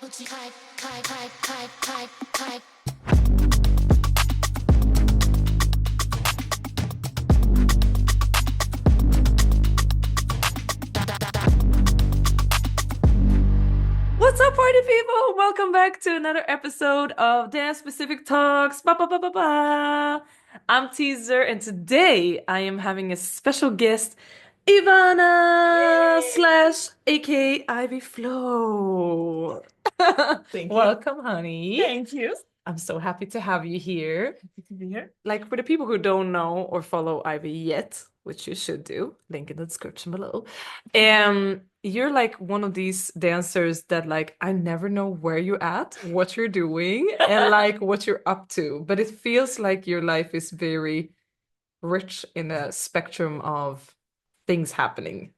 What's up, party people? Welcome back to another episode of Dance Specific Talks. Ba, ba, ba, ba, ba. I'm Teaser, and today I am having a special guest, Ivana slash aka Ivy Flow. Thank you. Welcome, honey. Thank you. I'm so happy to have you here. Happy to be here. Like, for the people who don't know or follow Ivy yet, which you should do, link in the description below. You're like one of these dancers that like I never know where you're at, what you're doing, and like what you're up to. But it feels like your life is very rich in a spectrum of things happening.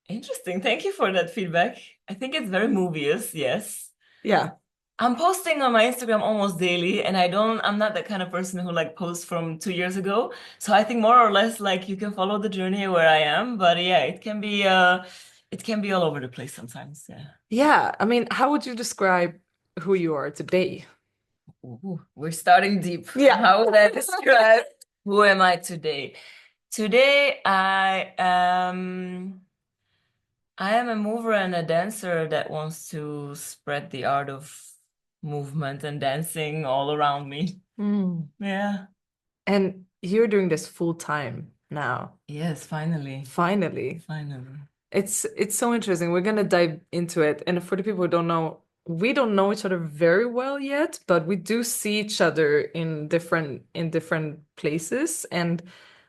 Interesting. Thank you for that feedback. I think it's very movies, yes. Yeah. I'm posting on my Instagram almost daily, and I'm not that kind of person who like posts from 2 years ago. So I think more or less like you can follow the journey where I am, but yeah, it can be all over the place sometimes. Yeah. Yeah. I mean, how would you describe who you are today? Ooh, we're starting deep. Yeah. How would I describe who am I today? Today I am a mover and a dancer that wants to spread the art of movement and dancing all around me. Yeah. And you're doing this full time now. Yes, finally. Finally. Finally. It's so interesting. We're gonna dive into it. And for the people who don't know, we don't know each other very well yet, but we do see each other in different places. And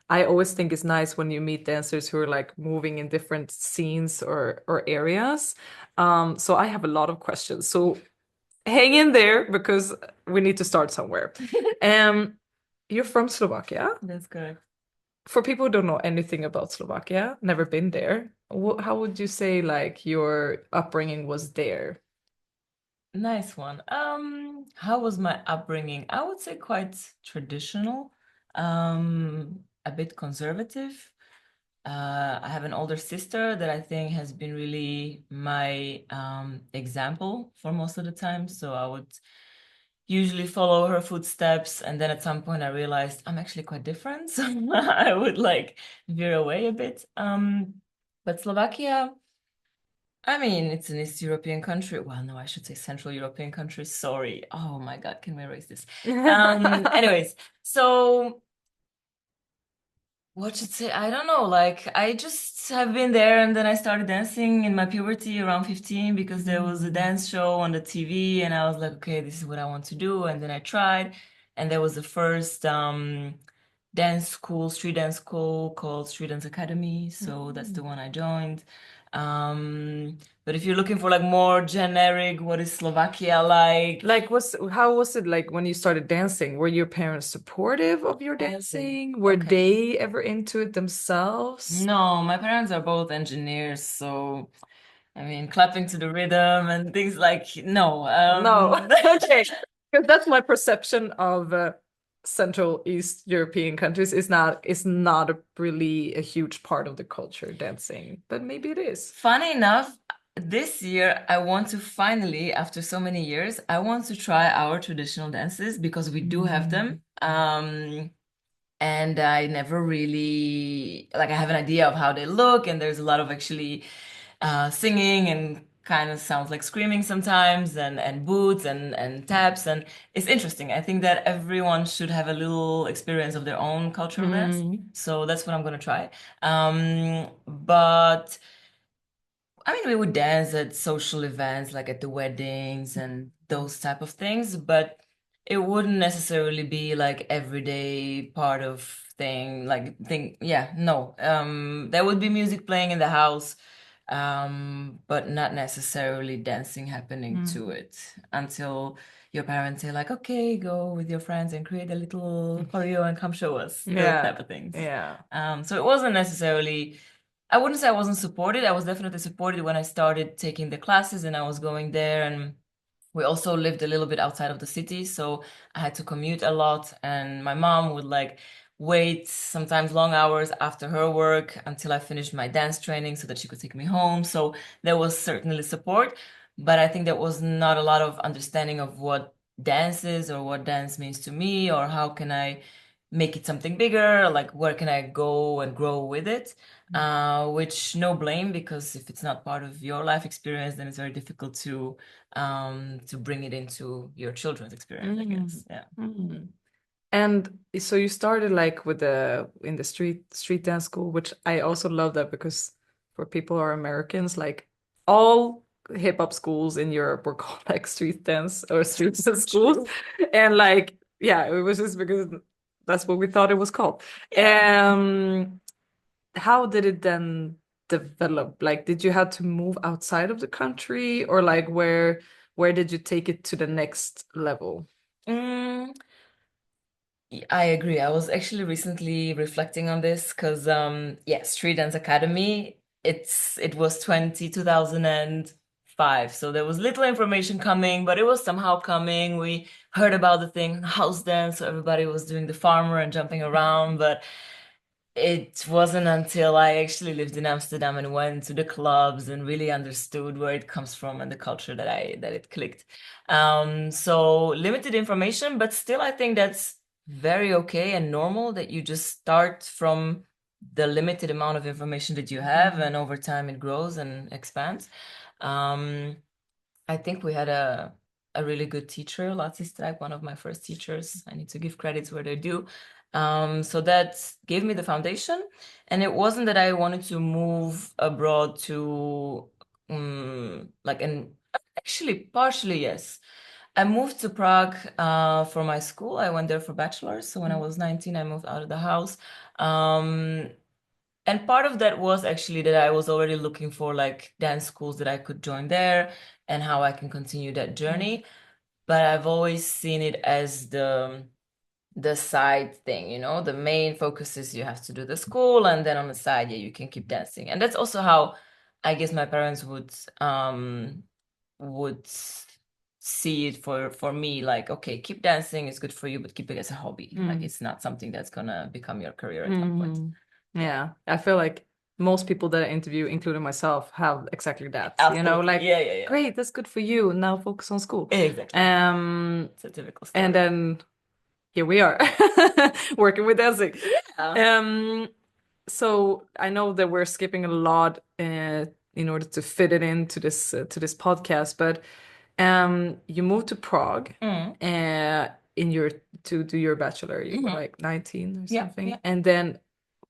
I always think it's nice when you meet dancers who are like moving in different scenes or areas. So I have a lot of questions. So hang in there because we need to start somewhere. You're from Slovakia. That's correct. For people who don't know anything about Slovakia, never been there, how would you say like your upbringing was there? Nice one. How was my upbringing? I would say quite traditional, a bit conservative. I have an older sister that I think has been really my example for most of the time. So I would usually follow her footsteps. And then at some point I realized I'm actually quite different. So I would like veer away a bit. But Slovakia, I mean, it's an East European country. Well, no, I should say Central European country. Sorry. Oh my God, can we erase this? Anyways, so what should say? I don't know. Like, I just have been there, and then I started dancing in my puberty around 15 because there was a dance show on the TV, and I was like, okay, this is what I want to do. And then I tried, and there was the first dance school, street dance school called Street Dance Academy. So that's the one I joined. But if you're looking for like more generic, what is Slovakia like? Like, how was it like when you started dancing? Were your parents supportive of your dancing? Were they ever into it themselves? No, my parents are both engineers, so I mean, clapping to the rhythm and things like no. No. Okay. Because that's my perception of Central East European countries is not really a huge part of the culture, dancing, but maybe it is. Funny enough, this year I want to finally, after so many years, I want to try our traditional dances because we do have them. And I never really like I have an idea of how they look, and there's a lot of actually singing and kind of sounds like screaming sometimes and boots and taps, and it's interesting. I think that everyone should have a little experience of their own cultural dance. So that's what I'm gonna try. But I mean, we would dance at social events like at the weddings and those type of things, but it wouldn't necessarily be like everyday part of yeah, no. There would be music playing in the house, but not necessarily dancing happening to it until your parents say like, okay, go with your friends and create a little choreo and come show us. Those type of things. Yeah. So it wasn't necessarily, I wouldn't say I wasn't supported. I was definitely supported when I started taking the classes and I was going there. And we also lived a little bit outside of the city, so I had to commute a lot. And my mom would like wait sometimes long hours after her work until I finished my dance training so that she could take me home. So there was certainly support. but I think there was not a lot of understanding of what dance is or what dance means to me or how can I make it something bigger, like where can I go and grow with it. Which no blame, because if it's not part of your life experience, then it's very difficult to bring it into your children's experience, I Mm. guess. Yeah. Mm. And so you started like with the in the street dance school, which I also love that because for people who are Americans, like all hip hop schools in Europe were called like street dance or street dance schools. And like, yeah, it was just because that's what we thought it was called. Yeah. How did it then develop? Like, did you have to move outside of the country or like where did you take it to the next level? Mm, I agree. I was actually recently reflecting on this because yeah, Street Dance Academy, it was 2005. So there was little information coming, but it was somehow coming. We heard about the thing, house dance, so everybody was doing the farmer and jumping around, but it wasn't until I actually lived in Amsterdam and went to the clubs and really understood where it comes from and the culture that it clicked. So limited information, but still I think that's very okay and normal that you just start from the limited amount of information that you have, and over time it grows and expands. Um, I think we had a really good teacher, Latsi Strike, one of my first teachers. I need to give credits where they're due. So that gave me the foundation. And it wasn't that I wanted to move abroad to like and actually partially yes. I moved to Prague for my school. I went there for bachelor's. So when I was 19, I moved out of the house. Um, and part of that was actually that I was already looking for like dance schools that I could join there and how I can continue that journey. But I've always seen it as the side thing, you know, the main focus is you have to do the school and then on the side, yeah, you can keep dancing. And that's also how I guess my parents would see it for me, like, okay, keep dancing, it's good for you, but keep it as a hobby. Like Mm. it's not something that's gonna become your career at some point. Hmm. Yeah, I feel like most people that I interview, including myself, have exactly that. You know, Absolutely. like, Yeah, yeah, yeah. great, that's good for you. Now focus on school. Exactly. Um, It's a typical and story. then here we are working with dancing. Yeah. So I know that we're skipping a lot in order to fit it into to this podcast, but you moved to Prague Mm. in your to do your bachelor. You were Hmm. like 19 or Yeah, something, yeah. and then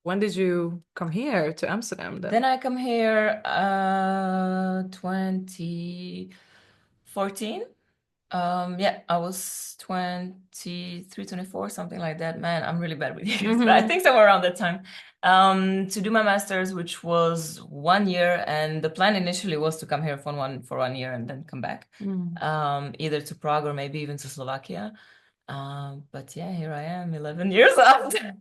when did you come here to Amsterdam Then then? I come here 2014. Yeah, I was 23, 24, something like that. Man, I'm really bad with years, but I Hmm. think somewhere around that time. To do my master's, which was 1 year, and the plan initially was to come here for 1 year and then come back. Mm. Either to Prague or maybe even to Slovakia. But yeah, here I am, 11 years after.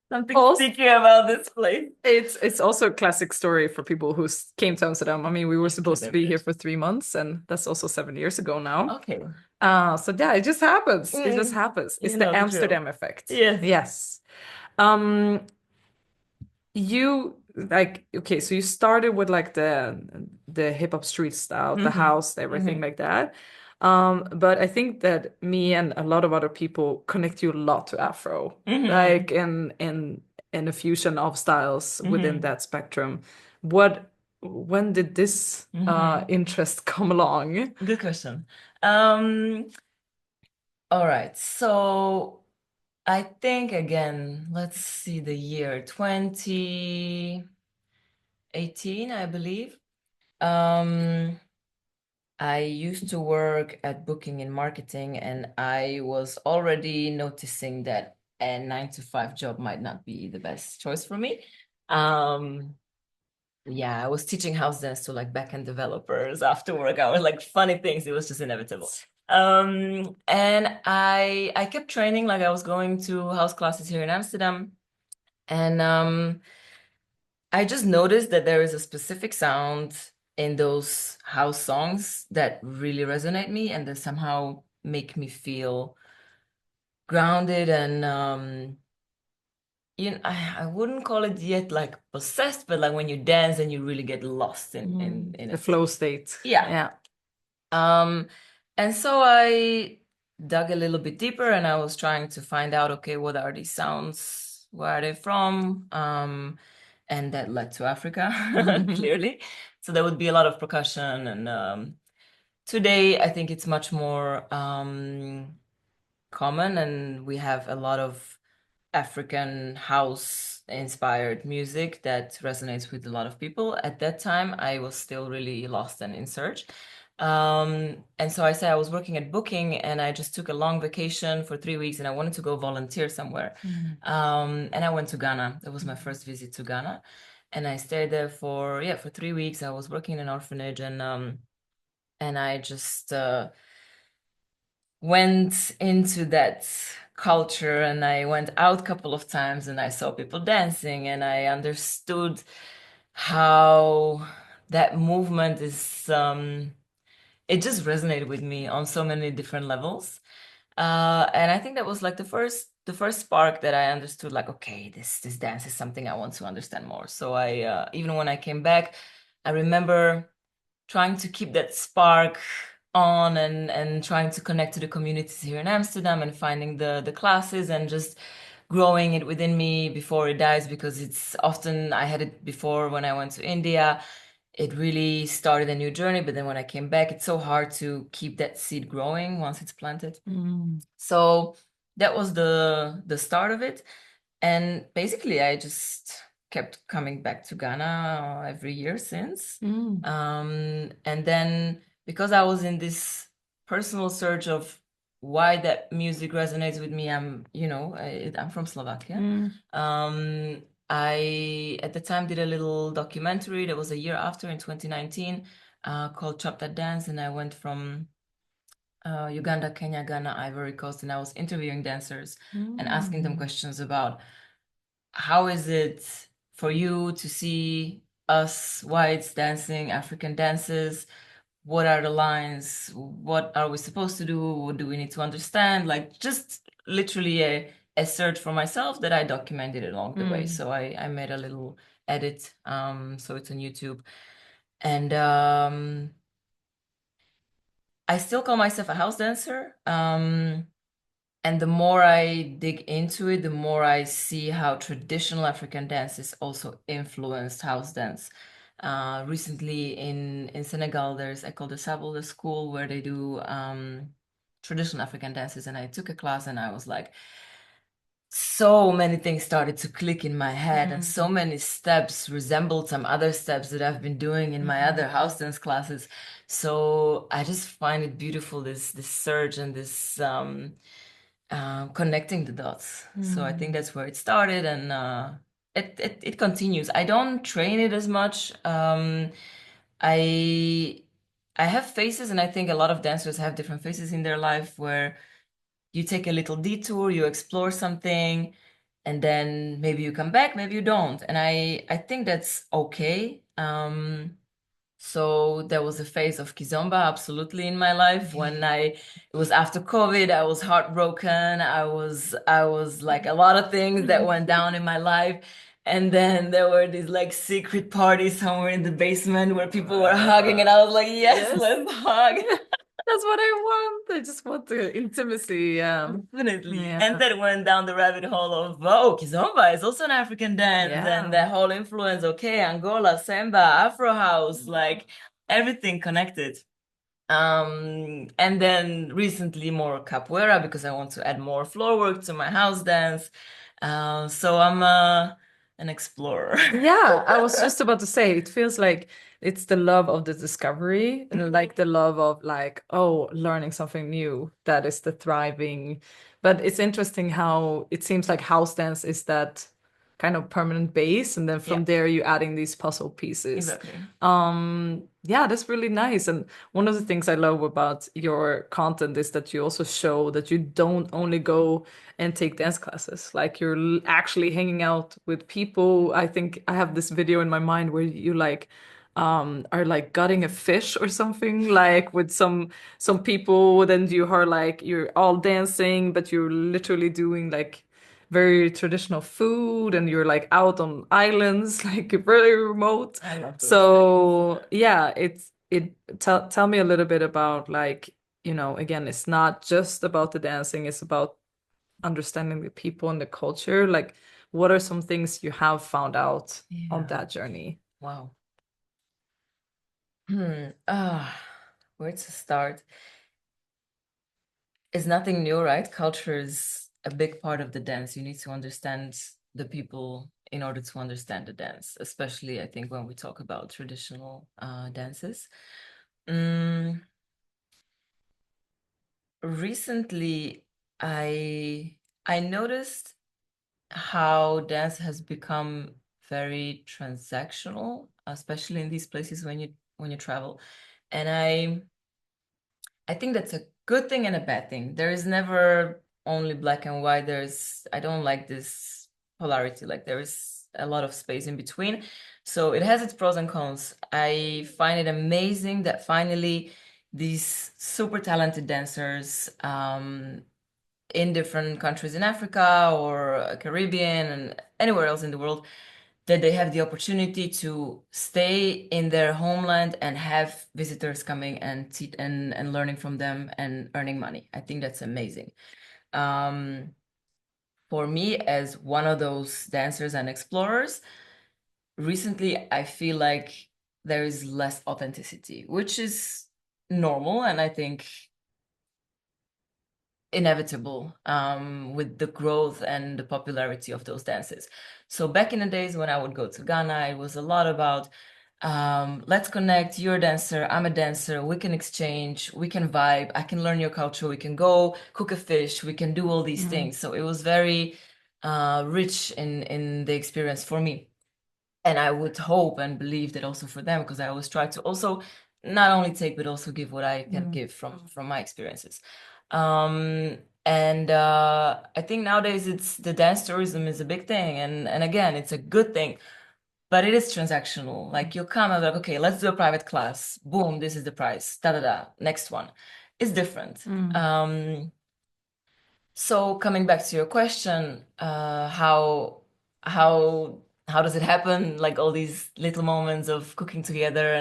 Something Also, sticky about this place. it's also a classic story for people who came to Amsterdam. I mean, we were I supposed can to be here imagine. for 3 months, and that's also 7 years ago now. Okay. So yeah, it just happens. It just Mm, happens. It's you the know the drill. Amsterdam effect. Yes. Yes. Um, you like okay, so you started with like the hip hop street style, the Hmm. house, everything Hmm. like that. But I think that me and a lot of other people connect you a lot to Afro, Hmm. like in a fusion of styles within Hmm. that spectrum. What when did this Hmm. interest come along? Good question. Um, all right. So I think again, let's see the year 2018, I believe. Um, I used to work at booking in marketing, and I was already noticing that a 9 to 5 job might not be the best choice for me. Um, yeah, I was teaching house dance to like backend developers after work hours, like funny things. It was just inevitable. And I kept training, like I was going to house classes here in Amsterdam, and I just noticed that there is a specific sound in those house songs that really resonate me and that somehow make me feel grounded and I wouldn't call it yet like possessed, but like when you dance and you really get lost in The it. flow state. Yeah. Yeah. Um, and so I dug a little bit deeper and I was trying to find out, okay, what are these sounds? Where are they from? And that led to Africa, clearly. So there would be a lot of percussion and today I think it's much more common and we have a lot of African house inspired music that resonates with a lot of people. At that time, I was still really lost and in search. And so I said I was working at Booking and I just took a long vacation for 3 weeks and I wanted to go volunteer somewhere. And I went to Ghana. That was my first visit to Ghana. And I stayed there for, yeah, for 3 weeks. I was working in an orphanage and I just went into that culture and I went out a couple of times and I saw people dancing and I understood how that movement is it just resonated with me on so many different levels. And I think that was like the first spark that I understood like okay this dance is something I want to understand more. So I even when I came back I remember trying to keep that spark on and trying to connect to the communities here in Amsterdam and finding the classes and just growing it within me before it dies because it's often I had it before when I went to India. It really started a new journey, but then when I came back, it's so hard to keep that seed growing once it's planted. So that was the start of it. And basically, I just kept coming back to Ghana every year since. And then because I was in this personal search of why that music resonates with me, I'm from Slovakia. I at the time did a little documentary that was a year after in 2019 called Chop That Dance, and I went from Uganda, Kenya, Ghana, Ivory Coast, and I was interviewing dancers and asking them questions about how is it for you to see us whites dancing African dances? What are the lines? What are we supposed to do? What do we need to understand? Like just literally a search for myself that I documented along the way. So I made a little edit. So it's on YouTube. And I still call myself a house dancer. And the more I dig into it, the more I see how traditional African dances also influenced house dance. Recently in Senegal, there's École de Sable, the school where they do traditional African dances, and I took a class, and I was like, so many things started to click in my head, and so many steps resembled some other steps that I've been doing in my other house dance classes. So I just find it beautiful, this surge and this connecting the dots. So I think that's where it started, and it continues. I don't train it as much. I I have phases, and I think a lot of dancers have different phases in their life where you take a little detour, you explore something, and then maybe you come back, maybe you don't. And I think that's okay. So there was a phase of kizomba absolutely in my life when it was after COVID, I was heartbroken. I was like a lot of things that went down in my life. And then there were these like secret parties somewhere in the basement where people were hugging and I was like, yes, Yes. let's hug. That's what I want. I just want the intimacy. Definitely. Yeah. And then went down the rabbit hole of, oh, Kizomba is also an African dance. And Yeah. the whole influence, okay, Angola, Samba, Afro House, like everything connected. And then recently more capoeira because I want to add more floor work to my house dance. So I'm an explorer. Yeah, I was just about to say, it feels like it's the love of the discovery and like the love of like, oh, learning something new that is the thriving. But it's interesting how it seems like house dance is that kind of permanent base, and then Yeah, from there you adding these puzzle pieces. exactly. Yeah, that's really nice. And one of the things I love about your content is that you also show that you don't only go and take dance classes. Like you're actually hanging out with people. I think I have this video in my mind where you like are like gutting a fish or something like with some people, then you are like you're all dancing, but you're literally doing like very traditional food, and you're like out on islands, like really remote. I love those things. So yeah, tell me a little bit about like, again, it's not just about the dancing, it's about understanding the people and the culture. Like, what are some things you have found out on Yeah. that journey? Wow. Where to start? It's nothing new, right? Culture is a big part of the dance. You need to understand the people in order to understand the dance, especially I think when we talk about traditional dances. Mm, recently, I noticed how dance has become very transactional, especially in these places when you travel. And I think that's a good thing and a bad thing. There is never only black and white. I don't like this polarity. Like there is a lot of space in between. So it has its pros and cons. I find it amazing that finally these super talented dancers in different countries in Africa or Caribbean and anywhere else in the world that they have the opportunity to stay in their homeland and have visitors coming and teach and learning from them and earning money. I think that's amazing. Um, for me, as one of those dancers and explorers, recently I feel like there is less authenticity, which is normal and I think inevitable with the growth and the popularity of those dances. So back in the days when I would go to Ghana, it was a lot about let's connect. You're a dancer, I'm a dancer. We can exchange, we can vibe. I can learn your culture. We can go cook a fish. We can do all these Mm. things. So it was very rich in the experience for me. And I would hope and believe that also for them, because I always try to also not only take but also give what I can Mm. give from my experiences. And I think nowadays it's the dance tourism is a big thing, and again it's a good thing, but it is transactional. Like you'll come and like, okay, let's do a private class. Boom, this is the price. Da da da. Next one. It's different. Mm. So coming back to your question, how how does it happen? Like all these little moments of cooking together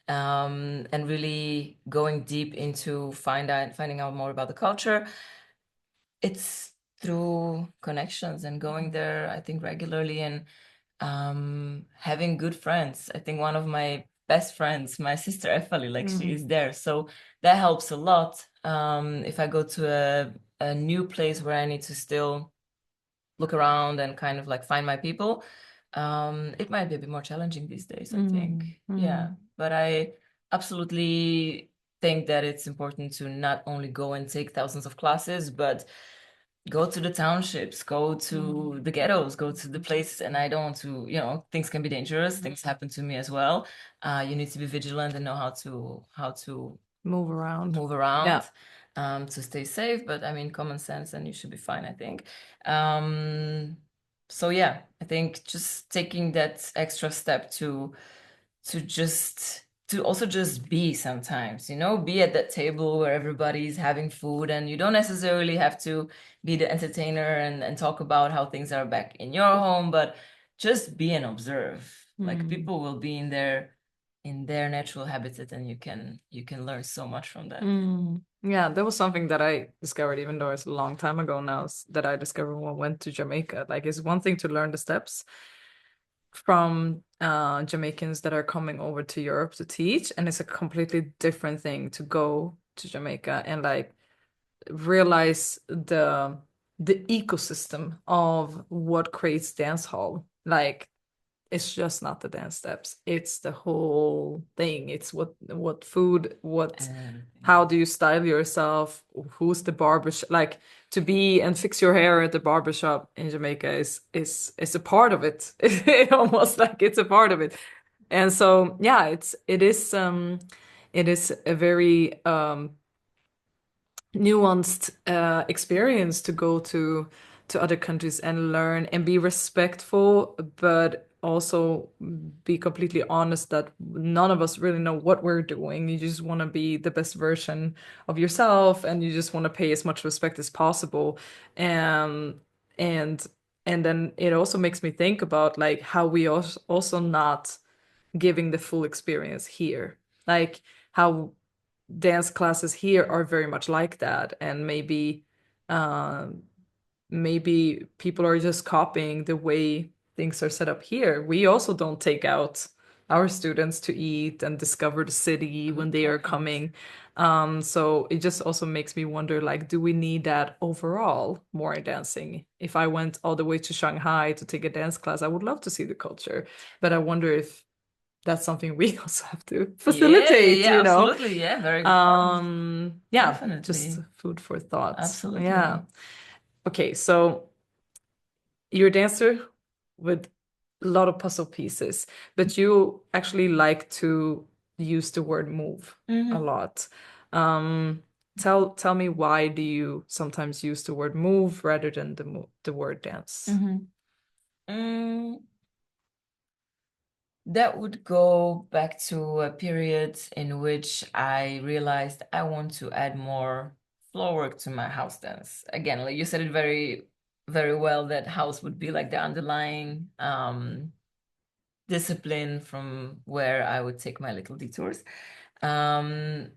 and really going deep into finding out more about the culture. It's through connections and going there, I think, regularly and having good friends. I think one of my best friends, my sister Efali, like she Mm. is there. So that helps a lot. If I go to a new place where I need to still look around and kind of like find my people, it might be a bit more challenging these days, I think. Mm. Yeah. Mm. But I absolutely think that it's important to not only go and take thousands of classes, but go to the townships, go to the ghettos, go to the places. And I don't want to, things can be dangerous. Things happen to me as well. You need to be vigilant and know how to Move around. move Yeah. around to stay safe. But I mean, common sense, and you should be fine, I think. Um, so yeah, I think just taking that extra step to also just be sometimes, be at that table where everybody's having food and you don't necessarily have to be the entertainer and talk about how things are back in your home, but just be and observe. Like Mm. people will be in their natural habitat and you can learn so much from that. Mm. Yeah, that was something that I discovered, even though it's a long time ago now, that I discovered when I went to Jamaica. Like, it's one thing to learn the steps from Jamaicans that are coming over to Europe to teach, and it's a completely different thing to go to Jamaica and like realize the ecosystem of what creates dance hall. Like, it's just not the dance steps, it's the whole thing. It's what food, what, And how do you style yourself, who's the barbershop, like, to be and fix your hair at the barbershop in Jamaica is a part of it. Almost like it's a part of it. And so yeah, it is a very nuanced experience to go to other countries and learn and be respectful, but also be completely honest that none of us really know what we're doing. You just want to be the best version of yourself, and you just want to pay as much respect as possible. And and and then it also makes me think about like how we also not giving the full experience here, like how dance classes here are very much like that, and um maybe people are just copying the way things are set up here. We also don't take out our students to eat and discover the city when Good they are point. coming. So it just also makes me wonder, like, do we need that overall more in dancing? If I went all the way to Shanghai to take a dance class, I would love to see the culture, but I wonder if that's something we also have to Yeah, yeah, facilitate, yeah, you know? absolutely. Yeah, very good point. Yeah, just Definitely. food for thought. Yeah. Absolutely. Okay, so you're a dancer with a lot of puzzle pieces, but you actually like to use the word move a Hmm. lot. Um, tell me, why do you sometimes use the word move rather than the word dance? Hmm. Mm, that would go back to a period in which I realized I want to add more floor work to my house dance. Again, like you said it very, very well, that house would be like the underlying discipline from where I would take my little detours. Um,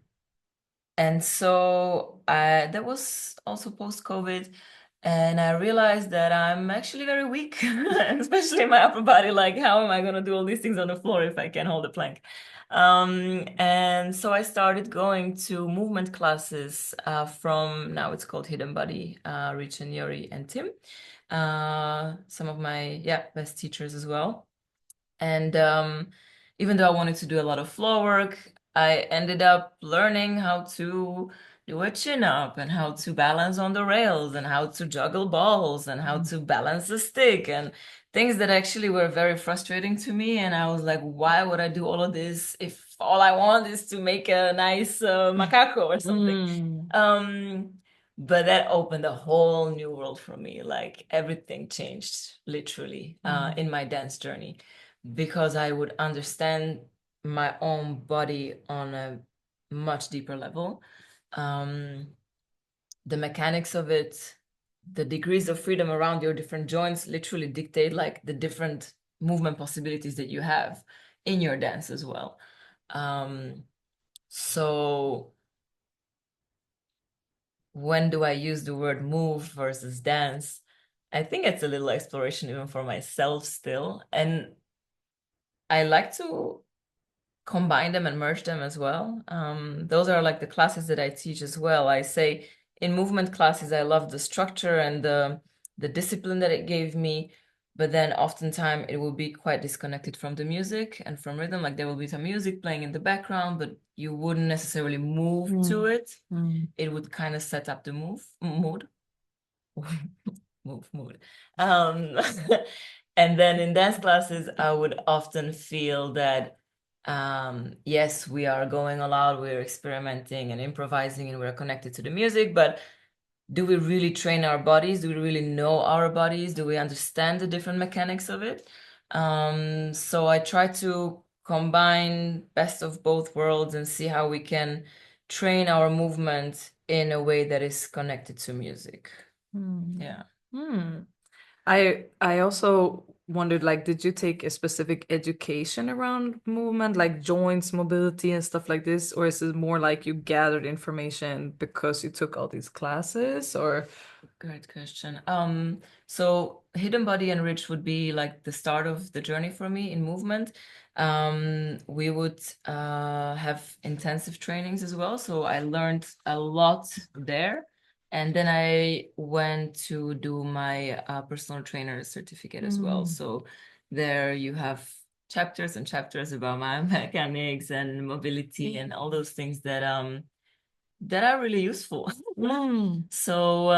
And so that was also post-COVID. And I realized that I'm actually very weak, especially in my upper body. Like, how am I going to do all these things on the floor if I can't hold a plank? And so I started going to movement classes from, now it's called Hidden Body, Rich and Yuri and Tim. Some of my, yeah, best teachers as well. And even though I wanted to do a lot of floor work, I ended up learning how to do a chin up and how to balance on the rails and how to juggle balls and how to balance a stick and things that actually were very frustrating to me. And I was like, why would I do all of this if all I want is to make a nice macaco or something? Mm. Um, but that opened a whole new world for me. Like everything changed literally in my dance journey because I would understand my own body on a much deeper level. Um, the mechanics of it, the degrees of freedom around your different joints literally dictate like the different movement possibilities that you have in your dance as well. Um, so when do I use the word move versus dance? I think it's a little exploration even for myself still. And I like to combine them and merge them as well. Those are like the classes that I teach as well. I say in movement classes, I love the structure and the discipline that it gave me, but then oftentimes it will be quite disconnected from the music and from rhythm. Like there will be some music playing in the background, but you wouldn't necessarily move to Mm. it. Mm. It would kind of set up the mood. Mood. Um, and then in dance classes, I would often feel that, yes, we are going all out, we're experimenting and improvising, and we're connected to the music, but do we really train our bodies? Do we really know our bodies? Do we understand the different mechanics of it? So I try to combine best of both worlds and see how we can train our movement in a way that is connected to music. Mm. Yeah. Mm. I also wondered, like, did you take a specific education around movement, like joints, mobility, and stuff like this, or is it more like you gathered information because you took all these classes, or? Great question. So Hidden Body and Rich would be like the start of the journey for me in movement. We would have intensive trainings as well. So I learned a lot there. And then I went to do my personal trainer certificate as well. Mm. So there you have chapters and chapters about my mechanics and mobility and all those things that are really useful. Mm. So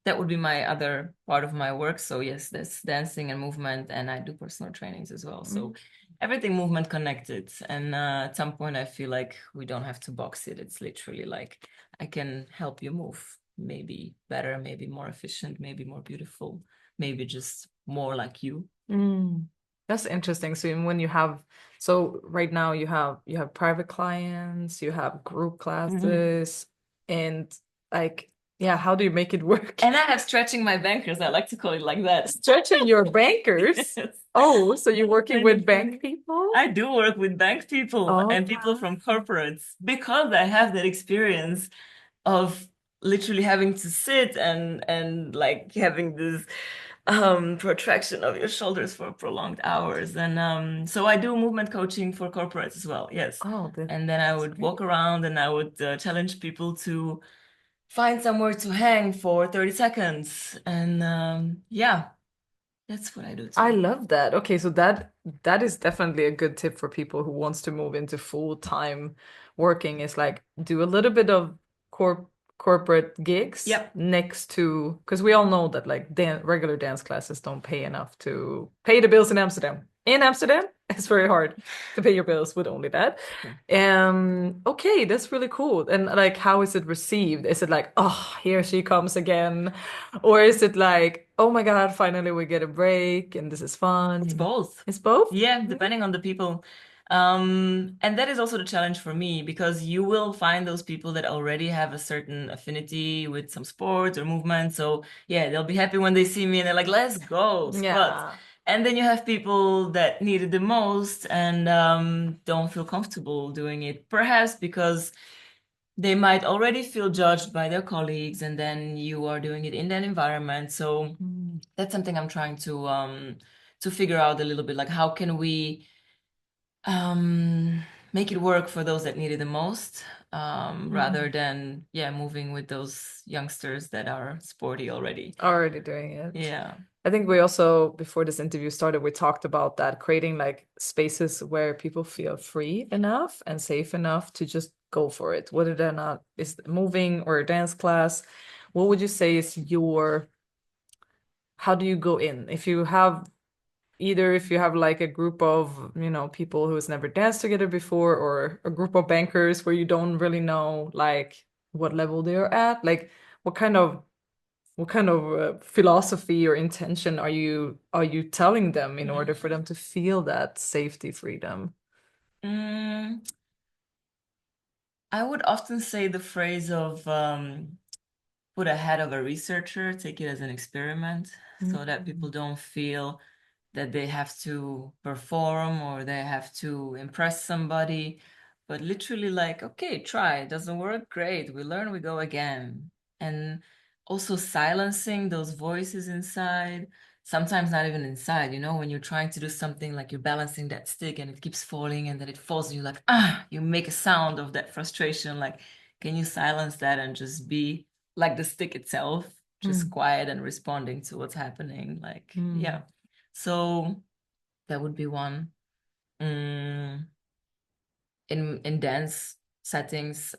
that would be my other part of my work. So yes, there's dancing and movement, and I do personal trainings as well. So everything movement connected. And at some point, I feel like we don't have to box it. It's literally like I can help you move, maybe better, maybe more efficient, maybe more beautiful, maybe just more like you. Mm. That's interesting. So when you have, so right now you have private clients, you have group Mhm. classes, and like Yeah, how do you make it work? And I have stretching my bankers. I like to call it like that. Stretching your bankers. Yes. Oh, so you're That's working kind with of funny. bank people? I do work with bank people Oh, and people from corporates because I have that experience of literally having to sit and like having this protraction of your shoulders for prolonged hours. And so I do movement coaching for corporates as well. Yes. oh, And then I that's would great. walk around and I would challenge people to find somewhere to hang for 30 seconds. And yeah, that's what I do I too. love that. Okay, so that is definitely a good tip for people who wants to move into full-time working is like do a little bit of corporate gigs Yep. next to because we all know that like regular dance classes don't pay enough to pay the bills in Amsterdam. In Amsterdam, it's very hard to pay your bills with only that. Okay, that's really cool. And like how is it received? Is it like, oh, here she comes again? Or is it like, oh my God, finally we get a break and this is It's fun? both. It's both? Yeah, Really? depending on the people. And that is also the challenge for me because you will find those people that already have a certain affinity with some sports or movement. So yeah, they'll be happy when they see me and they're like, let's go, squat. Yeah. And then you have people that need it the most and don't feel comfortable doing it, perhaps because they might already feel judged by their colleagues, and then you are doing it in that environment. So Mm. that's something I'm trying to figure out a little bit, like how can we um make it work for those that need it the most, rather Mm. than yeah, moving with those youngsters that are sporty already. Already doing it. Yeah. I think we also, before this interview started, we talked about that creating like spaces where people feel free enough and safe enough to just go for it, whether they're not is moving or a dance class. What would you say is your, how do you go in? If you have either if you have like a group of, people who's never danced together before or a group of bankers where you don't really know like what level they're at, like what kind of philosophy or intention are you telling them in order for them to feel that safety freedom? Mm, I would often say the phrase of put ahead of a researcher, take it as an experiment, so that people Mm. don't feel that they have to perform or they have to impress somebody, but literally like, okay, try. It doesn't work, great. We learn, we go again. And also silencing those voices inside, sometimes not even inside, when you're trying to do something like you're balancing that stick and it keeps falling and then it falls and you're like, you make a sound of that frustration. Like, can you silence that and just be like the stick itself, just Mm. quiet and responding to what's happening? Like, yeah. Mm. So that would be one. Mm, in dance settings,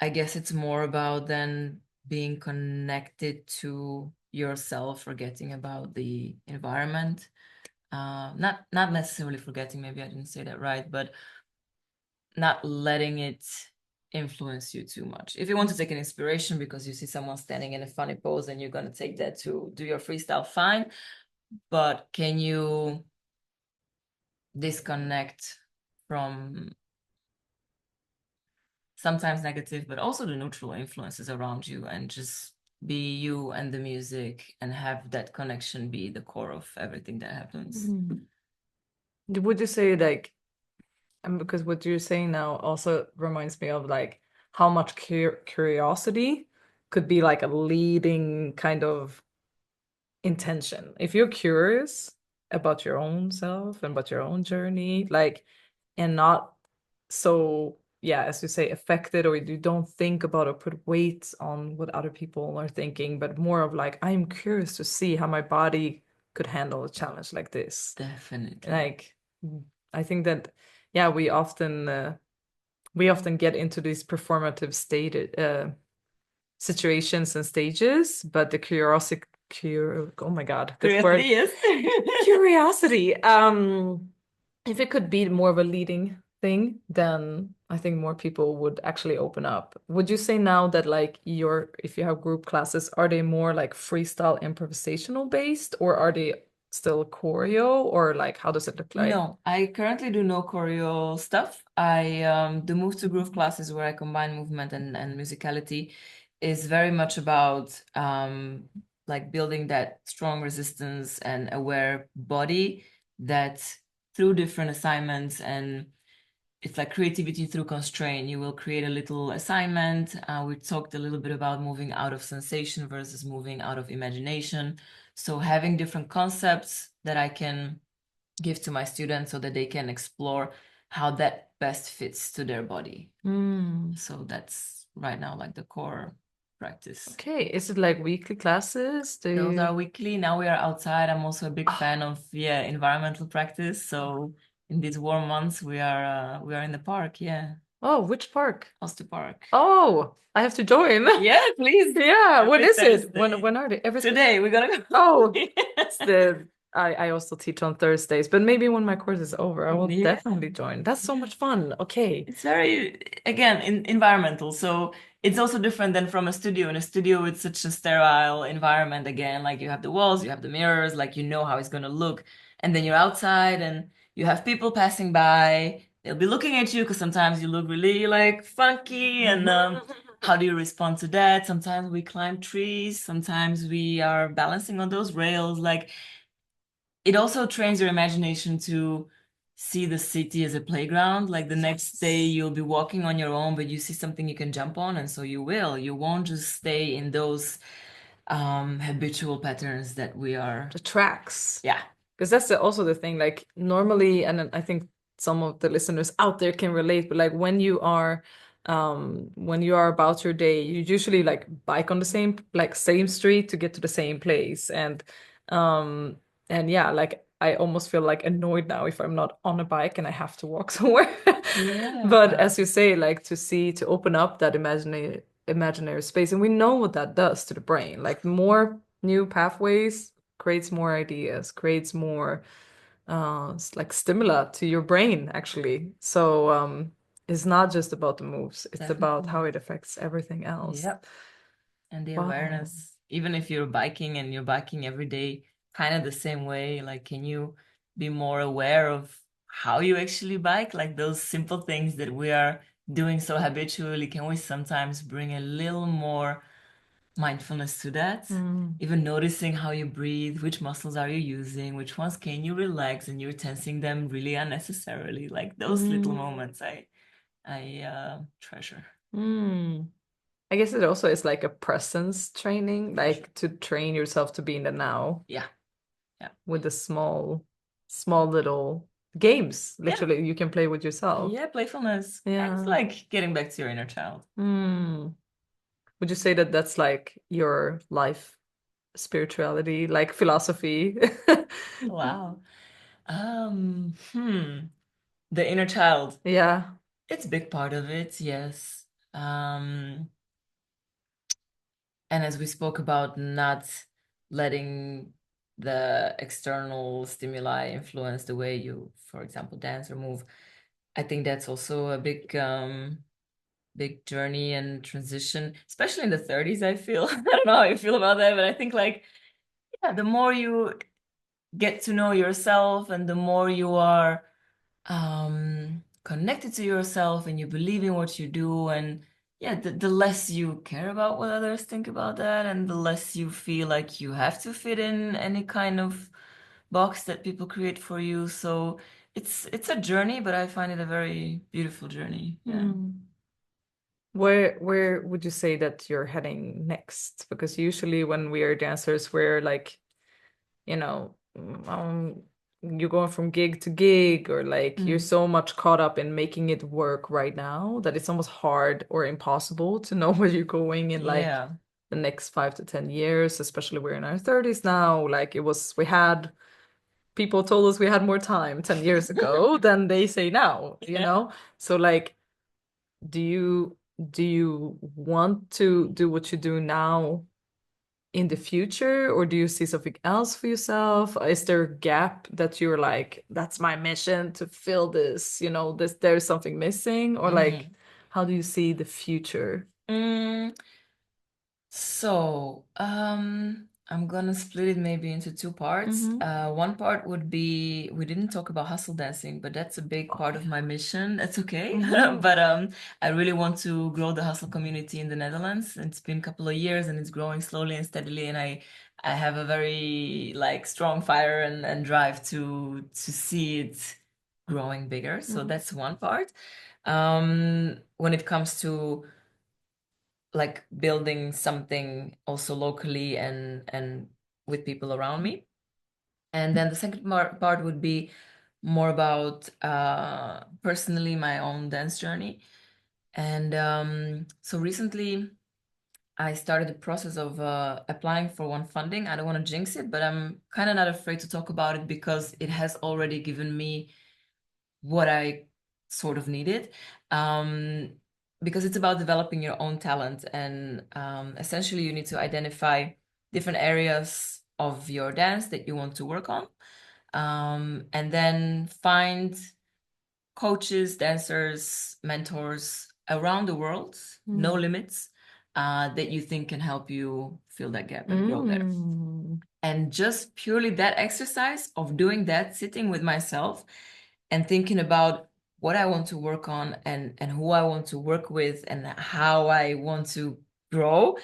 I guess it's more about then being connected to yourself, forgetting about the environment. Not necessarily forgetting, maybe I didn't say that right, but not letting it influence you too much. If you want to take an inspiration because you see someone standing in a funny pose and you're going to take that to do your freestyle, fine. But can you disconnect from sometimes negative, but also the neutral influences around you and just be you and the music and have that connection be the core of everything that happens? Mm. Would you say like, and because what you're saying now also reminds me of like how much curiosity could be like a leading kind of intention. If you're curious about your own self and about your own journey, like, and not so, yeah, as you say, affected, or you don't think about or put weight on what other people are thinking, but more of like, I'm curious to see how my body could handle a challenge like this. Definitely. Like, I think that, yeah, we often get into these performative state situations and stages, but the oh my God, that Curiosity, word, yes. curiosity. If it could be more of a leading thing, then I think more people would actually open up. Would you say now that like if you have group classes, are they more like freestyle improvisational based, or are they still choreo, or like how does it look like? No, I currently do no choreo stuff. I the Move to Groove classes where I combine movement and musicality is very much about like building that strong resistance and aware body that through different assignments and it's like creativity through constraint. You will create a little assignment. We talked a little bit about moving out of sensation versus moving out of imagination. So having different concepts that I can give to my students so that they can explore how that best fits to their body. So that's right now like the core practice. Okay, is it like weekly classes? Do Those you... are weekly. Now we are outside. I'm also a big fan of environmental practice. So in these warm months we are in the park. Yeah. Oh, which park? Hoste Park. Oh, I have to join. Yeah, please. Yeah, when Every is it? Thursday. When are they? Every Today we're gonna go. Oh, Yes. I also teach on Thursdays, but maybe when my course is over, I will Yeah. definitely join. That's so much fun. Okay. It's very, again, environmental. So it's also different than from a studio. In a studio, it's such a sterile environment again. Like you have the walls, you have the mirrors, like you know how it's going to look. And then you're outside and you have people passing by. They'll be looking at you because sometimes you look really like funky. And how do you respond to that? Sometimes we climb trees, sometimes we are balancing on those rails. Like it also trains your imagination to see the city as a playground. Like the next day you'll be walking on your own, but you see something you can jump on, and so you will. You won't just stay in those habitual patterns that we are. The tracks. Yeah. Because that's also the thing, like normally, and I think some of the listeners out there can relate, but like when you are about your day, you usually like bike on the same street to get to the same place. Um and yeah, like I almost feel like annoyed now if I'm not on a bike and I have to walk somewhere. But Yeah. as you say, like to open up that imaginary space, and we know what that does to the brain. Like more new pathways creates more ideas, creates more like stimuli to your brain actually. So it's not just about the moves, it's about Definitely. how it affects everything else. Yep. And the Wow. awareness, even if you're biking and you're biking every day, kind of the same way, like can you be more aware of how you actually bike? Like those simple things that we are doing so habitually, can we sometimes bring a little more mindfulness to that? Even noticing how you breathe, which muscles are you using, which ones can you relax and you're tensing them really unnecessarily. Like those little moments I treasure. I guess it also is like a presence training, like to train yourself to be in the now. Yeah. Yeah. With the small little games, Yeah. literally, you can play with yourself. Yeah, playfulness. Yeah. It's like getting back to your inner child. Would you say that that's like your life spirituality, like philosophy? Wow. The inner child. Yeah. It's a big part of it, yes. Um, and as we spoke about, not letting the external stimuli influence the way you, for example, dance or move. I think that's also a big journey and transition, especially in the 30s, I feel. I don't know how you feel about that, but I think like, yeah, the more you get to know yourself and the more you are connected to yourself and you believe in what you do and yeah, the less you care about what others think about that and the less you feel like you have to fit in any kind of box that people create for you. So it's a journey, but I find it a very beautiful journey. Yeah. Where would you say that you're heading next? Because usually when we are dancers, we're like, you know, you're going from gig to gig, or like you're so much caught up in making it work right now that it's almost hard or impossible to know where you're going in like Yeah. the next 5 to 10 years, especially we're in our 30s now. Like we had people told us we had more time 10 years ago than they say now, you Yeah. know? So like, do you want to do what you do now in the future, or do you see something else for yourself? Is there a gap that you're like, that's my mission to fill this, there's something missing, or like, how do you see the future? Mm, so, I'm gonna split it maybe into two parts. Mm-hmm. One part would be we didn't talk about hustle dancing, but that's a big Oh part of yeah. my mission. That's okay. Mm-hmm. But I really want to grow the hustle community in the Netherlands. It's been a couple of years and it's growing slowly and steadily, and I have a very like strong fire and drive to see it growing bigger. So Mm-hmm. that's one part. When it comes to like building something also locally and with people around me. And then the second part would be more about personally my own dance journey. And so recently I started the process of applying for one funding. I don't want to jinx it, but I'm kind of not afraid to talk about it because it has already given me what I sort of needed. Um, because it's about developing your own talent. And essentially, you need to identify different areas of your dance that you want to work on. And then find coaches, dancers, mentors around the world, no limits, that you think can help you fill that gap and grow better. Mm-hmm. And just purely that exercise of doing that, sitting with myself and thinking about what I want to work on and who I want to work with and how I want to grow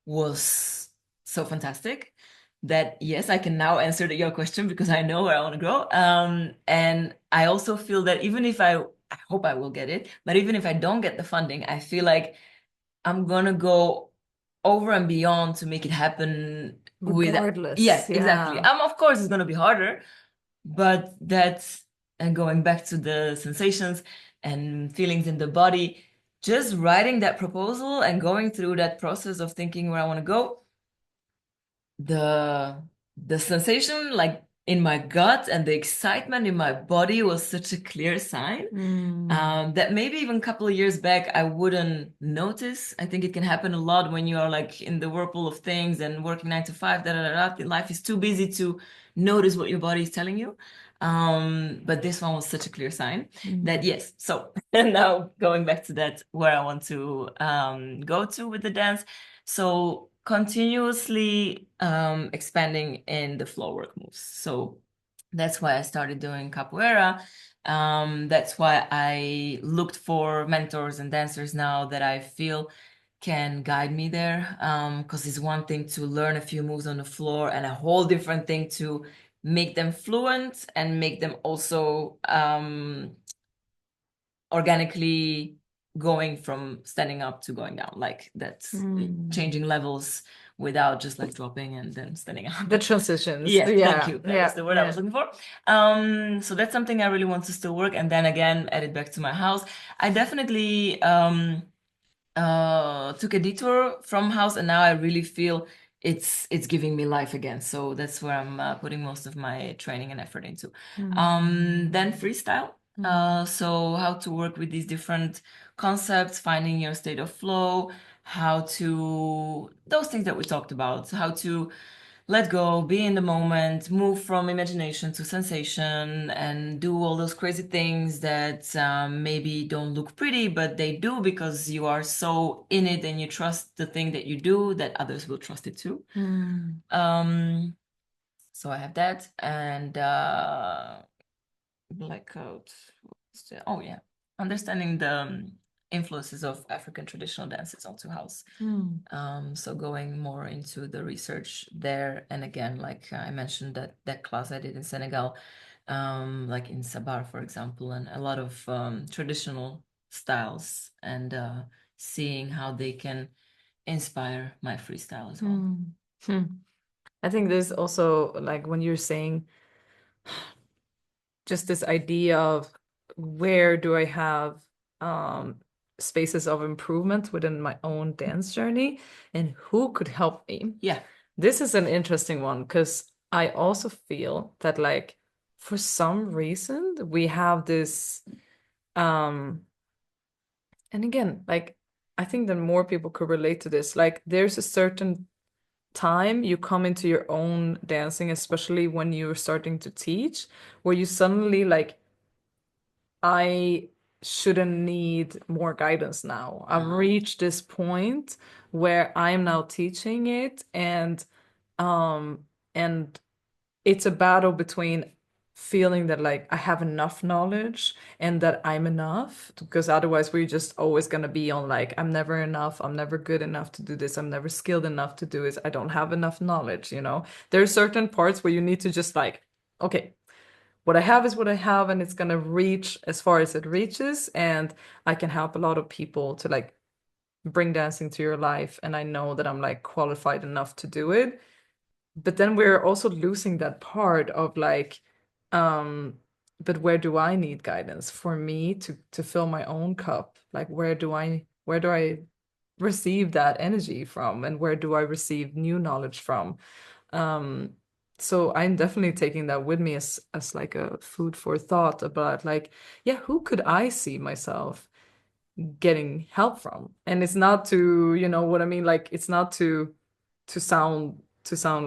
was so fantastic that yes, I can now answer your question because I know where I want to grow. And I also feel that even if I hope I will get it, but even if I don't get the funding, I feel like I'm gonna go over and beyond to make it happen with, yeah, Regardless, exactly. yeah. Of course it's gonna be harder, but that's, and going back to the sensations and feelings in the body, just writing that proposal and going through that process of thinking where I want to go, the the sensation like in my gut and the excitement in my body was such a clear sign Mm. that maybe even a couple of years back I wouldn't notice. I think it can happen a lot when you are like in the whirlpool of things and working 9 to 5, da, da, da, da. Life is too busy to notice what your body is telling you. But this one was such a clear sign that Mm. yes. So now going back to that, where I want to go to with the dance. So continuously expanding in the flow work moves. So that's why I started doing capoeira. That's why I looked for mentors and dancers now that I feel can guide me there. Because it's one thing to learn a few moves on the floor and a whole different thing to make them fluent and make them also organically going from standing up to going down. Like that's Mm. changing levels without just like dropping and then standing up. The transitions. Yeah, thank Yeah, you. That was yeah, the word I was yeah. looking for. So that's something I really want to still work and then again add it back to my house. I definitely took a detour from house and now I really feel it's giving me life again. So that's where I'm putting most of my training and effort into. Then Mm. freestyle. Mm. So how to work with these different concepts, finding your state of flow, how to those things that we talked about, how to let go, be in the moment, move from imagination to sensation, and do all those crazy things that maybe don't look pretty, but they do because you are so in it and you trust the thing that you do that others will trust it too. Mm. Um, so I have that and blackout. Oh yeah, understanding the influences of African traditional dances onto house. Mm. So going more into the research there, and again, like I mentioned that class I did in Senegal, like in Sabar, for example, and a lot of traditional styles, and seeing how they can inspire my freestyle as well. Mm. Hmm. I think there's also like when you're saying just this idea of where do I have um spaces of improvement within my own dance journey and who could help me. Yeah. This is an interesting one because I also feel that like for some reason we have this um and again like I think that more people could relate to this. Like there's a certain time you come into your own dancing, especially when you're starting to teach, where you suddenly like I shouldn't need more guidance now. I've reached this point where I'm now teaching it and And it's a battle between feeling that like I have enough knowledge and that I'm enough, because otherwise we're just always going to be on like I'm never enough, I'm never good enough to do this, I'm never skilled enough to do it, I don't have enough knowledge, you know. There are certain parts where you need to just like, okay, what I have is what I have, and it's going to reach as far as it reaches, and I can help a lot of people to like bring dancing to your life, and I know that I'm like qualified enough to do it. But then we're also losing that part of like, um, but where do I need guidance for me to fill my own cup? Like where do I receive that energy from, and where do I receive new knowledge from? Um, so I'm definitely taking that with me as like a food for thought about like, yeah, who could I see myself getting help from? And it's not to, you know what I mean? Like it's not to sound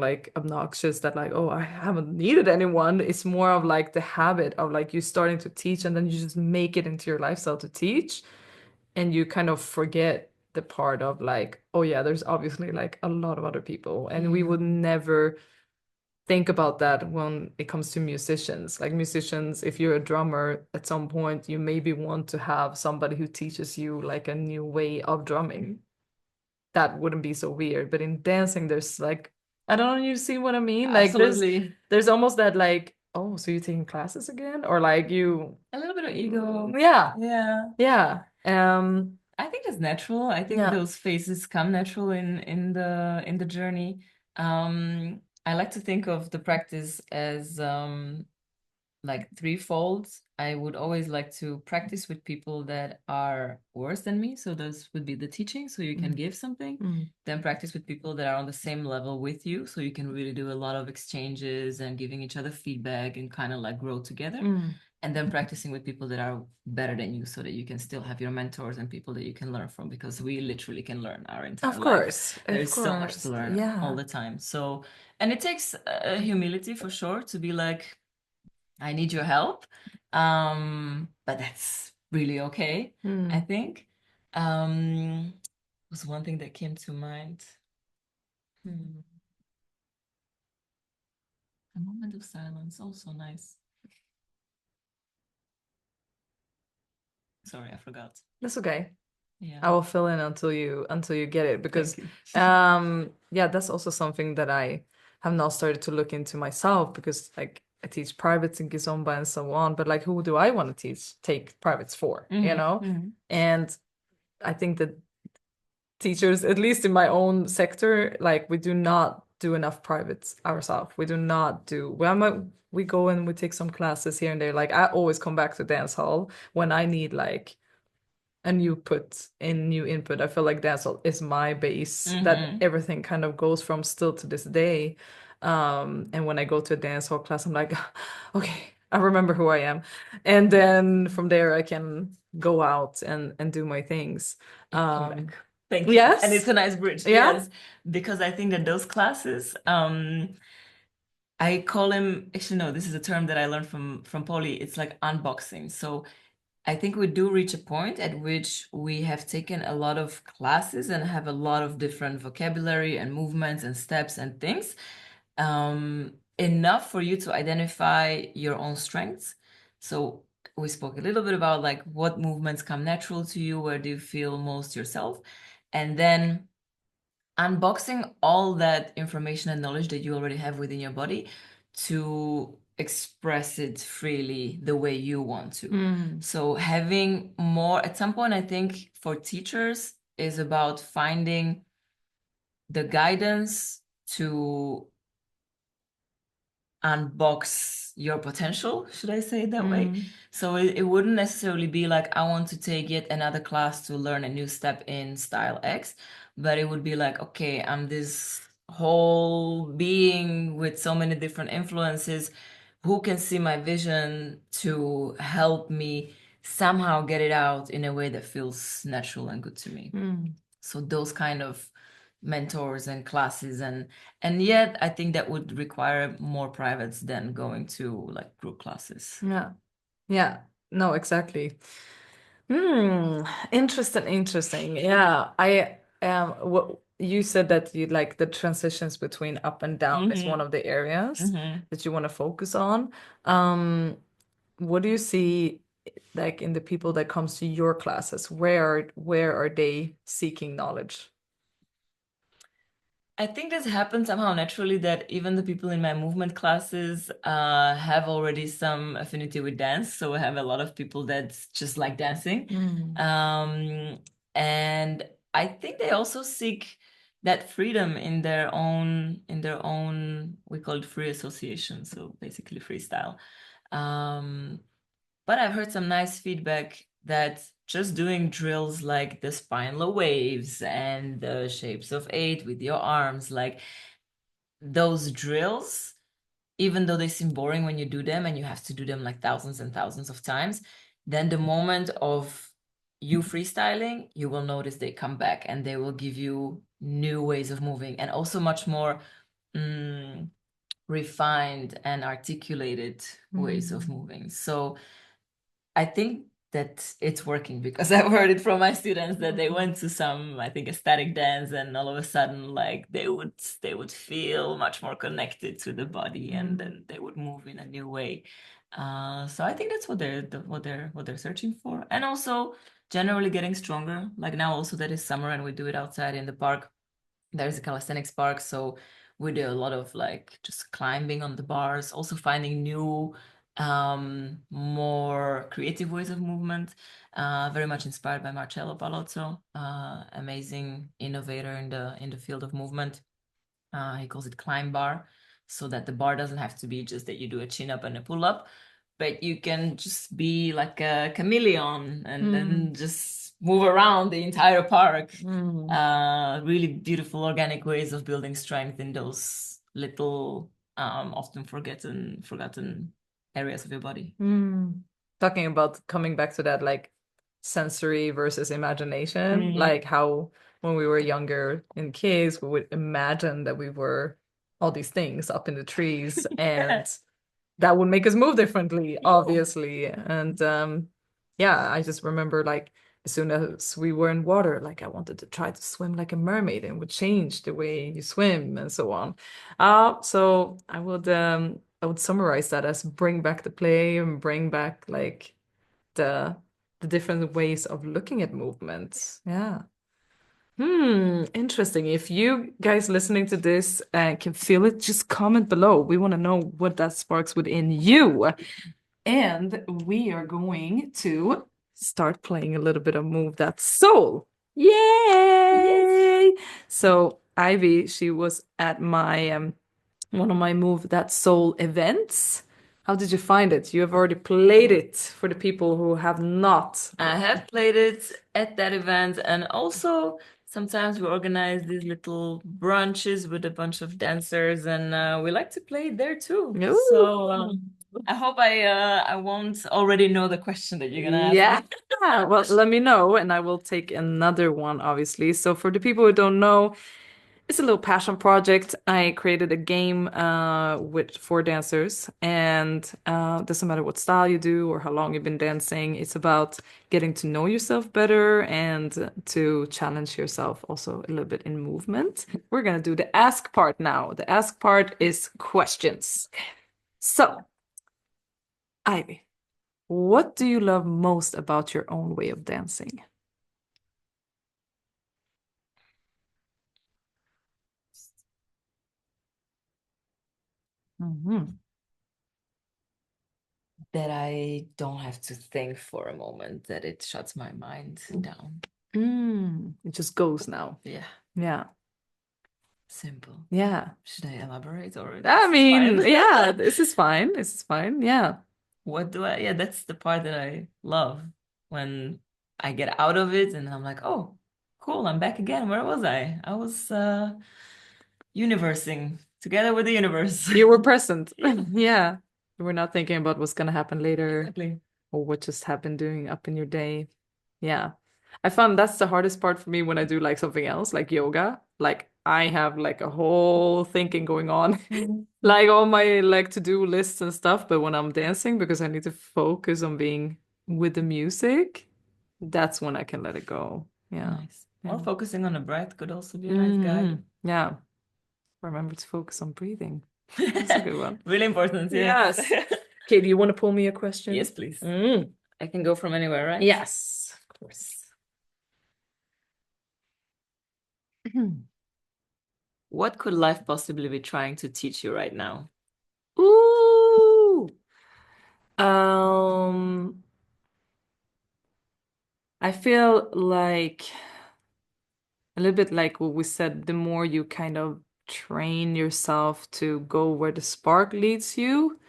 like obnoxious that like, oh, I haven't needed anyone. It's more of like the habit of like you starting to teach and then you just make it into your lifestyle to teach, and you kind of forget the part of like, oh yeah, there's obviously like a lot of other people, and we would never think about that when it comes to musicians. Like musicians, if you're a drummer, at some point you maybe want to have somebody who teaches you like a new way of drumming. That wouldn't be so weird. But in dancing, there's like, I don't know, you see what I mean? Like Absolutely. there's almost that like, oh, so you're taking classes again? Or like you A little bit of ego. yeah, Yeah. yeah. I think it's natural. I think Yeah. those phases come natural in the journey. I like to think of the practice as like threefold. I would always like to practice with people that are worse than me. So those would be the teaching, so you can Mm. give something. Mm. Then practice with people that are on the same level with you, so you can really do a lot of exchanges and giving each other feedback and kind of like grow together. Mm. And then practicing with people that are better than you, so that you can still have your mentors and people that you can learn from, because we literally can learn our entire Of life. course. Of There's so much to course. learn all Yeah. the time. So, and it takes humility for sure to be like, I need your help. But that's really okay, I Mm. think. Was one thing that came to mind. Hmm. A moment of silence, also nice. Sorry, I forgot. That's okay. Yeah, I will fill in until you get it, thank because you. yeah, that's also something that I have now started to look into myself, because like I teach privates in Kizomba and so on, but like who do I want to take privates for, you Hmm. know? Hmm. And I think that teachers, at least in my own sector, like we do not do enough privates ourselves. We do not do we go and we take some classes here and there. Like I always come back to dance hall when I need like a new input. I feel like dance is my base that Hmm. everything kind of goes from still to this day. And when I go to a dance hall class, I'm like, okay, I remember who I am. And then from there I can go out and do my things. Come Um, back. Thank you. And it's yes. a nice bridge, Yeah. yes, because I think that those classes, I call him, actually no, this is a term that I learned from Polly. It's like unboxing. So I think we do reach a point at which we have taken a lot of classes and have a lot of different vocabulary and movements and steps and things. Enough for you to identify your own strengths. So we spoke a little bit about like what movements come natural to you, where do you feel most yourself, and then unboxing all that information and knowledge that you already have within your body to express it freely the way you want to. Mm. So having more, at some point, I think for teachers is about finding the guidance to unbox your potential, should I say it that way? Mm. So it wouldn't necessarily be like, I want to take yet another class to learn a new step in style X, but it would be like, okay, I'm this whole being with so many different influences. Who can see my vision to help me somehow get it out in a way that feels natural and good to me? Mm. So those kind of mentors and classes, and yet I think that would require more privates than going to like group classes. Yeah. Yeah. No, exactly. Interesting, interesting. Yeah. I what you said that you like the transitions between up and down is one Mm-hmm. of the areas Mm-hmm. that you want to focus on. Um, what do you see like in the people that comes to your classes? Where are they seeking knowledge? I think this happened somehow naturally that even the people in my movement classes have already some affinity with dance. So I have a lot of people that just like dancing. Mm. Um, and I think they also seek that freedom in their own, we call it free association. So basically freestyle. Um, but I've heard some nice feedback that just doing drills like the spinal waves and the shapes of eight with your arms, like those drills, even though they seem boring when you do them and you have to do them like thousands and thousands of times, then the moment of you freestyling, you will notice they come back and they will give you new ways of moving and also much more mm, refined and articulated ways of Mm. moving. So I think that it's working because I've heard it from my students that they went to some, I think, ecstatic dance, and all of a sudden, like they would feel much more connected to the body, and Mm. then they would move in a new way. So I think that's what what they're searching for, and also generally getting stronger. Like now, also that is summer, and we do it outside in the park. There's a calisthenics park, so we do a lot of like just climbing on the bars, also finding new more creative ways of movement, very much inspired by Marcello Palozzo, amazing innovator in the field of movement. He calls it climb bar, so that the bar doesn't have to be just that you do a chin up and a pull up, but you can just be like a chameleon and Mm. then just move around the entire park. Mm. Really beautiful organic ways of building strength in those little, often forgotten areas of your body. Mm. Talking about coming back to that like sensory versus imagination, Mm. like how when we were younger in kids, we would imagine that we were all these things up in the trees Yeah. and that would make us move differently, Yeah. obviously. And yeah, I just remember like as soon as we were in water, like I wanted to try to swim like a mermaid and would change the way you swim and so on. So I would summarize that as bring back the play and bring back like the the different ways of looking at movements. Yeah. Interesting. If you guys listening to this can feel it, just comment below. We want to know what that sparks within you. And we are going to start playing a little bit of Move That Soul. Yes. Yay! So Ivy, she was at my one of my Move That Soul events. How did you find it? You have already played it for the people who have not. I have played it at that event, and also sometimes we organize these little brunches with a bunch of dancers, and we like to play it there too. So Ooh. I hope I won't already know the question that you're gonna ask Yeah. me. Well, let me know and I will take another one, obviously. So for the people who don't know, it's a little passion project. I created a game with four dancers, and doesn't matter what style you do or how long you've been dancing. It's about getting to know yourself better and to challenge yourself also a little bit in movement. We're gonna do the ask part now. The ask part is questions. So, Ivy, what do you love most about your own way of dancing? Hmm. That I don't have to think for a moment, that it shuts my mind down. It just goes now. Yeah, Yeah. simple. Yeah. Should I elaborate or I this is fine? mean, yeah, this is fine. This is fine. Yeah. What do I, yeah, that's the part that I love when I get out of it and I'm like, oh, cool, I'm back again. Where was I? I was universing together with the universe. You were present. Yeah, Yeah. You were not thinking about what's gonna happen later exactly. or what just happened doing up in your day. Yeah. I found that's the hardest part for me when I do like something else, like yoga. Like I have like a whole thinking going on, Mhm. like all my like to-do lists and stuff. But when I'm dancing, because I need to focus on being with the music, that's when I can let it go. Yeah. Nice. Or focusing on a breath could also be a nice guide. Yeah. Remember to focus on breathing. That's a good one. Really important, yes. Okay, do you want to pull me a question? Yes, please. I can go from anywhere, right? Yes, of course. What could life possibly be trying to teach you right now? Ooh. I feel like a little bit like what we said, the more you kind of train yourself to go where the spark leads you,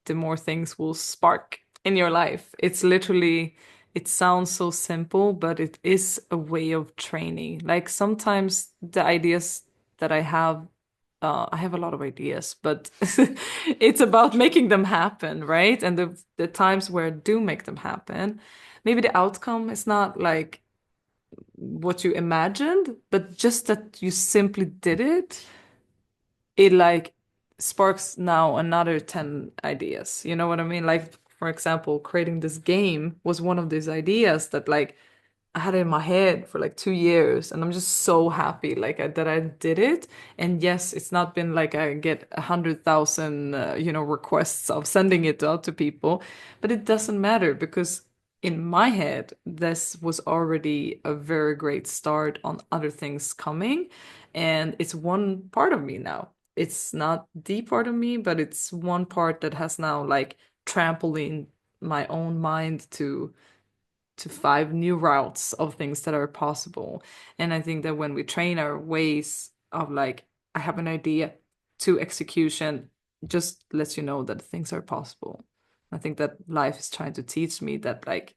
the more things will spark in your life. It's literally, it sounds so simple, but it is a way of training. Like sometimes the ideas that I have a lot of ideas, but it's about making them happen, right? And the times where I do make them happen, maybe the outcome is not like what you imagined, but just that you simply did it, it like sparks now another 10 ideas. You know what I mean? Like, for example, creating this game was one of these ideas that like I had it in my head for like 2 years, and I'm just so happy like that I did it. And yes, it's not been like I get 100,000 requests of sending it out to people, but it doesn't matter because in my head this was already a very great start on other things coming, and it's one part of me now. It's not the part of me, but it's one part that has now like trampoline my own mind to 5 new routes of things that are possible. And I think that when we train our ways of like, I have an idea to execution, just lets you know that things are possible. I think that life is trying to teach me that like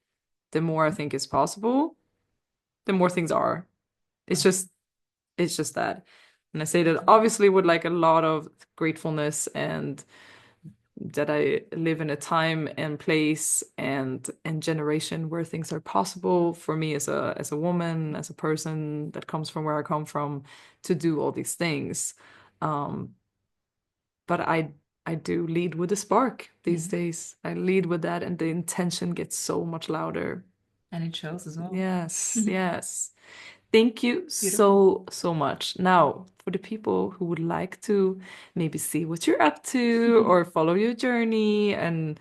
the more I think is possible, the more things are. It's just that. And I say that obviously with like a lot of gratefulness and that I live in a time and place and generation where things are possible for me as a woman, as a person that comes from where I come from, to do all these things. But I do lead with a spark these days. I lead with that, and the intention gets so much louder. And it shows as well. Yes, yes. Thank you so much. Now, for the people who would like to maybe see what you're up to or follow your journey and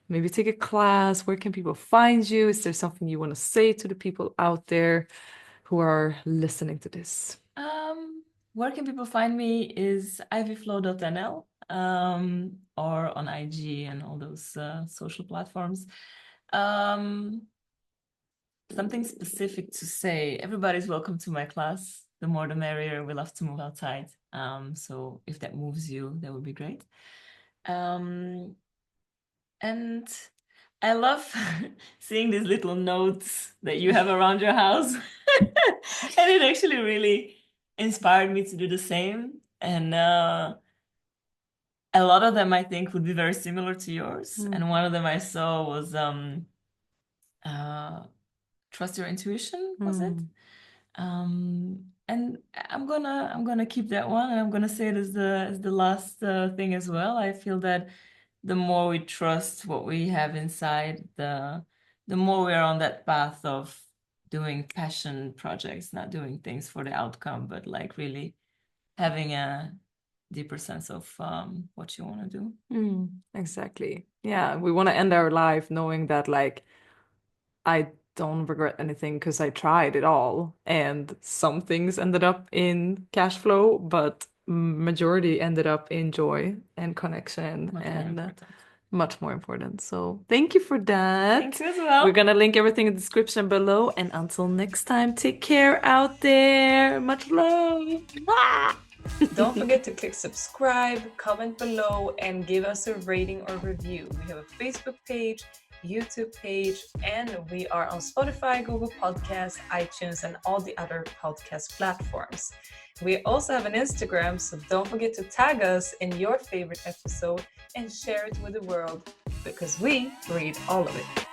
maybe take a class, where can people find you? Is there something you want to say to the people out there who are listening to this? Where can people find me is ivyflow.nl, or on IG and all those social platforms. Something specific to say, everybody's welcome to my class. The more the merrier. We love to move outside. So if that moves you, that would be great. And I love seeing these little notes that you have around your house. And it actually really inspired me to do the same. And a lot of them I think would be very similar to yours. And one of them I saw was trust your intuition, was it? And I'm gonna keep that one, and I'm gonna say it as the last thing as well. I feel that the more we trust what we have inside, the more we are on that path of doing passion projects, not doing things for the outcome, but like really having a deeper sense of what you want to do. Exactly. Yeah, we want to end our life knowing that like I don't regret anything because I tried it all, and some things ended up in cash flow, but majority ended up in joy and connection much more important. So thank you for that. Thank you as well. We're gonna link everything in the description below, and until next time, take care out there. Much love. Don't forget to click subscribe, comment below, and give us a rating or review. We have a Facebook page, YouTube page, and we are on Spotify, Google Podcasts, iTunes, and all the other podcast platforms. We also have an Instagram, so don't forget to tag us in your favorite episode and share it with the world, because we read all of it.